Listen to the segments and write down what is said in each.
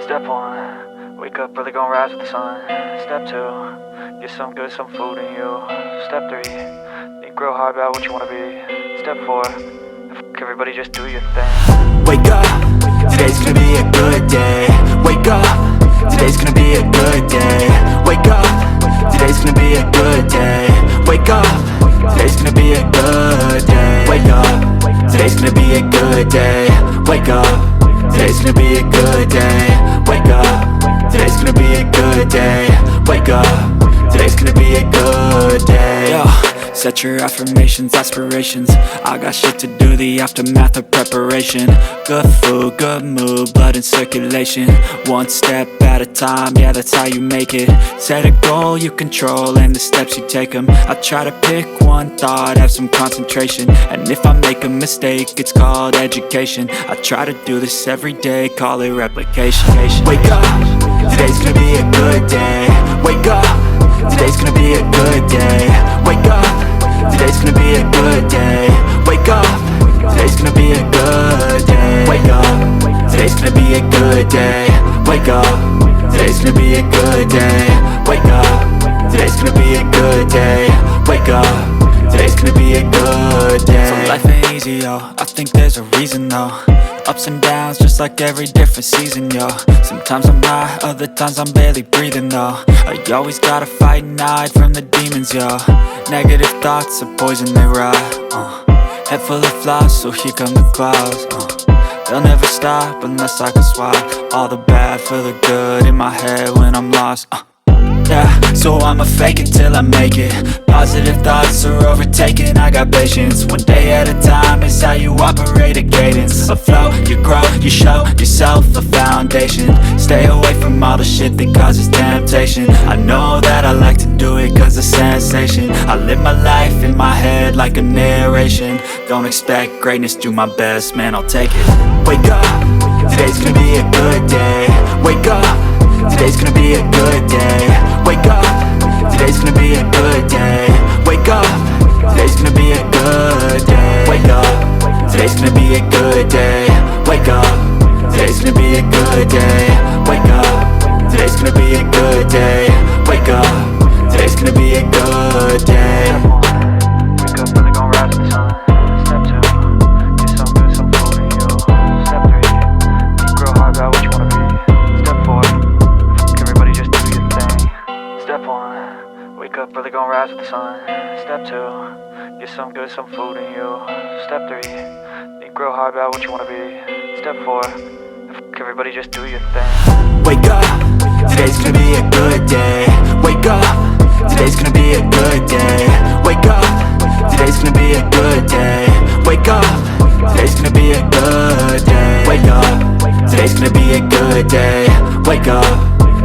Step 1, wake up early, gon' rise with the sun. Step 2, get some good, some food in you. Step 3, think real hard about what you wanna be. Step 4, fuck everybody, just do your thing. Wake up, today's gonna be a good day. Wake up, today's gonna be a good day. Wake up, today's gonna be a good day. Wake up, today's gonna be a good day. Wake up, today's gonna be a good day. Wake up, today's gonna be a good day. Wake up, today's gonna be a good day. Wake up, today's gonna be a good day. Yo, set your affirmations, aspirations. I got shit to do, the aftermath of preparation. Good food, good mood, blood in circulation. One step at a time, yeah, that's how you make it. Set a goal you control and the steps you take them. I try to pick one thought, have some concentration. And if I make a mistake, it's called education. I try to do this every day, call it replication. Wake up, today's gonna be a good day. Wake up, today's gonna be a good day. Wake up, today's gonna be a good day. Wake up, today's gonna be a good day. Wake up, today's gonna be a good day. Wake up, today's gonna be a good day. Wake up, today's gonna be a good day. Wake up, today's gonna be a good day. So life ain't easy, yo, I think there's a reason though. Ups and downs, just like every different season, yo. Sometimes I'm high, other times I'm barely breathing, though. I always gotta fight and hide from the demons, yo. Negative thoughts are poison, they rot. Head full of flies, so here come the clouds. They'll never stop unless I can swap all the bad for the good in my head when I'm lost. Yeah, so I'ma fake it till I make it. Positive thoughts are overtaken, I got patience. One day at a time is how you operate a cadence. A flow, you grow, you show yourself a foundation. Stay away from all the shit that causes temptation. I know that I like to do it cause it's sensation. I live my life in my head like a narration. Don't expect greatness, do my best, man, I'll take it. Wake up, today's gonna be a good day. Wake up, today's gonna be a good day. Wake up, today's gonna be a good day. Wake up, today's gonna be a good day. Wake up, today's gonna be a good day. Wake up, today's gonna be a good day. Wake up, today's gonna be a good day. Wake up, today's gonna be a good day. Wake up early, gon' rise with the sun. Step 2, get some good, some food in you. Step 3, think real hard about what you wanna be. Step 4, everybody just do your thing. Step 1, wake up early, gon' rise with the sun. Step 2, get some good, some food in you. Step 3, think real hard about what you wanna be. Step 4, everybody just do your thing. Wake up, today's gonna be a good day. Wake up, today's gonna be a good day. Wake up, today's gonna be a good day. Wake up, today's gonna be a good day. Wake up, today's gonna be a good day. Wake up,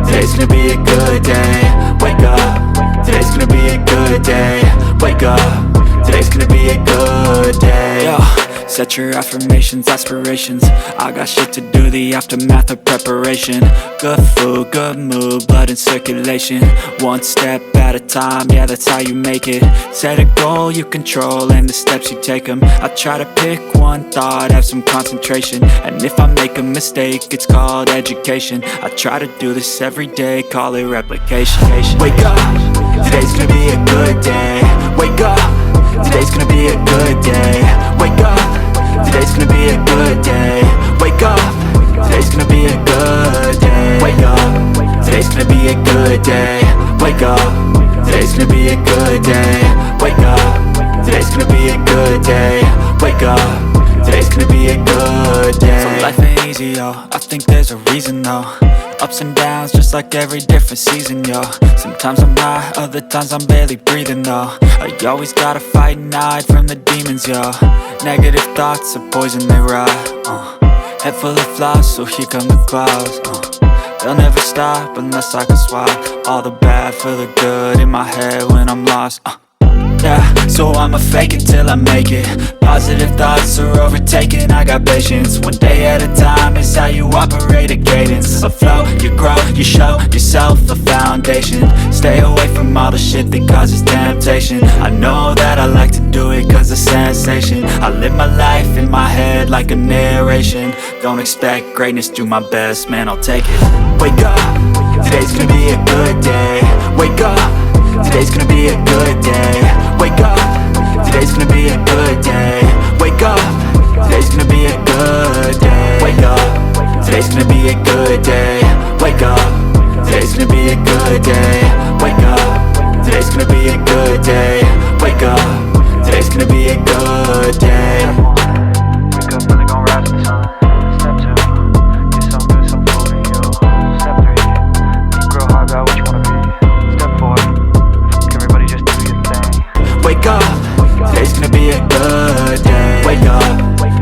today's gonna be a good day. Wake up, today's gonna be a good day. Wake up, today's gonna be a good day. Yo, set your affirmations, aspirations. I got shit to do, the aftermath of preparation. Good food, good mood, blood in circulation. One step at a time, yeah, that's how you make it. Set a goal you control and the steps you take them. I try to pick one thought, have some concentration. And if I make a mistake, it's called education. I try to do this every day, call it replication. Wake up, today's gonna be a good day. Wake up, today's gonna be a good day. Wake up, today's gonna be a good day. Wake up, today's gonna be a good day. Wake up, today's gonna be a good day. Wake up, today's gonna be a good day. Wake up, today's gonna be a good day. Wake up, today's gonna be a good day. So life ain't easy, yo, I think there's a reason though. Ups and downs, just like every different season, yo. Sometimes I'm high, other times I'm barely breathing, though. I always gotta fight and hide from the demons, yo. Negative thoughts are poison, they rot. Head full of flies, so here come the clouds. They'll never stop unless I can swap all the bad for the good in my head when I'm lost. Yeah, so I'ma fake it till I make it. Positive thoughts are overtaken, I got patience. One day at a time is how you operate a cadence. A flow, you grow, you show yourself a foundation. Stay away from all the shit that causes temptation. I know that I like to do it cause it's sensation. I live my life in my head like a narration. Don't expect greatness, do my best, man, I'll take it. Wake up, today's gonna be a good day. Wake up, today's gonna be a good day. Wake up, today's gonna be a good day. Wake up, today's gonna be a good day. Wake up, today's gonna be a good day. Wake up, today's gonna be a good day. Wake up, today's gonna be a good day. Wake up, today's gonna be a good day. Wake up, really gon' rise with the sun. Step 2, get some good, some food in you. Step 3, think real hard about what you wanna be. Step 4, everybody just do your thing. Wake up, today's gonna be a good day. Wake up,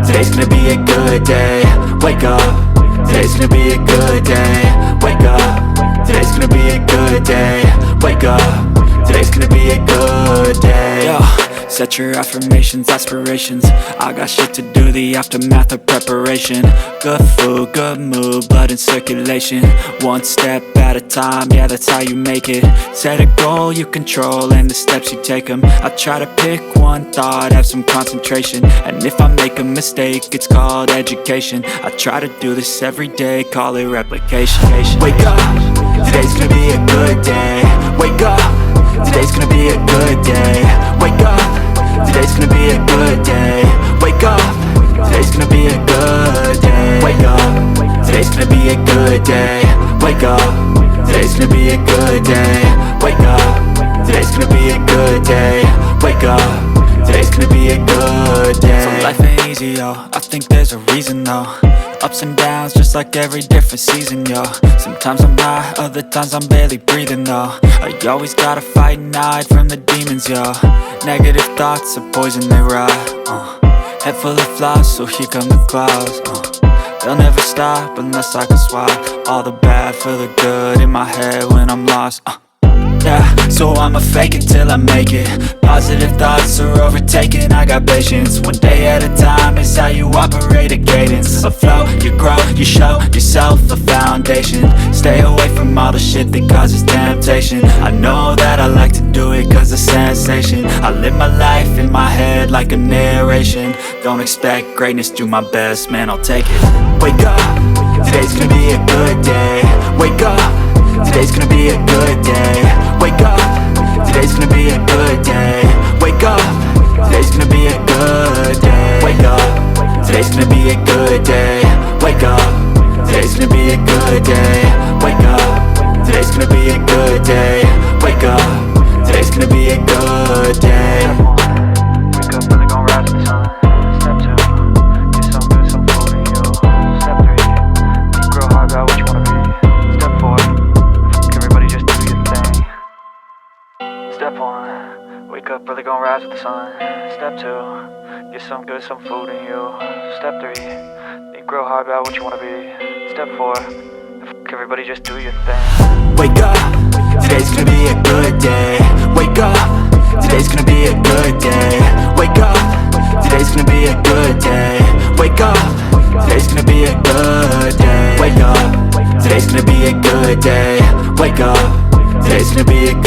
today's gonna be a good day. Wake up, today's gonna be a good day. Wake up, today's gonna be a good day. Wake up, today's gonna be a good day. Yo, set your affirmations, aspirations. I got shit to do, the aftermath of preparation. Good food, good mood, blood in circulation. One step at a time, yeah, that's how you make it. Set a goal you control and the steps you take them. I try to pick one thought, have some concentration. And if I make a mistake, it's called education. I try to do this every day, call it replication. Wake up, today's gonna be a good day. Wake up, today's gonna be a good day. Wake up, today's gonna be a good day. Wake up, today's gonna be a good day. Wake up, today's gonna be a good day. Wake up, today's gonna be a good day. Wake up, today's gonna be a good day. Wake up, today's gonna be a good day. So life ain't easy, yo, I think there's a reason though. Ups and downs, just like every different season, yo. Sometimes I'm high, other times I'm barely breathing, though. I always gotta fight and hide from the demons, yo. Negative thoughts are poison, they rot. Head full of flies, so here come the clouds. They'll never stop unless I can swap all the bad for the good in my head when I'm lost. Yeah, so I'ma fake it till I make it. Positive thoughts are overtaken, I got patience. One day at a time is how you operate a cadence. A flow, you grow, you show yourself a foundation. Stay away from all the shit that causes temptation. I know that I like to do it cause it's sensation. I live my life in my head like a narration. Don't expect greatness, do my best, man, I'll take it. Wake up, today's gonna be a good day. Wake up, today's gonna be a good day. Wake up, today's gonna be a good day. Wake up, today's gonna be a good day. Wake up, today's gonna be a good day. Wake up, today's gonna be a good day. Wake up, today's gonna be a good day. Wake up, today's gonna be a good day. Wake up, really gon' rise with the sun. Step 2, get some good, some food in you. Step 3, think real hard about what you wanna be. Step 4, everybody just do your thing. Step 1, wake up, really gon' rise with the sun. Step 2, get some good, some food in you. Step 3, think real hard about what you wanna be. Step 4, everybody just do your thing. Wake up, today's gonna be a good day. Wake up, today's gonna be a good day. Wake up, today's gonna be a good day. Wake up, today's gonna be a good day. Wake up, today's gonna be a good day. Wake up, today's gonna be a good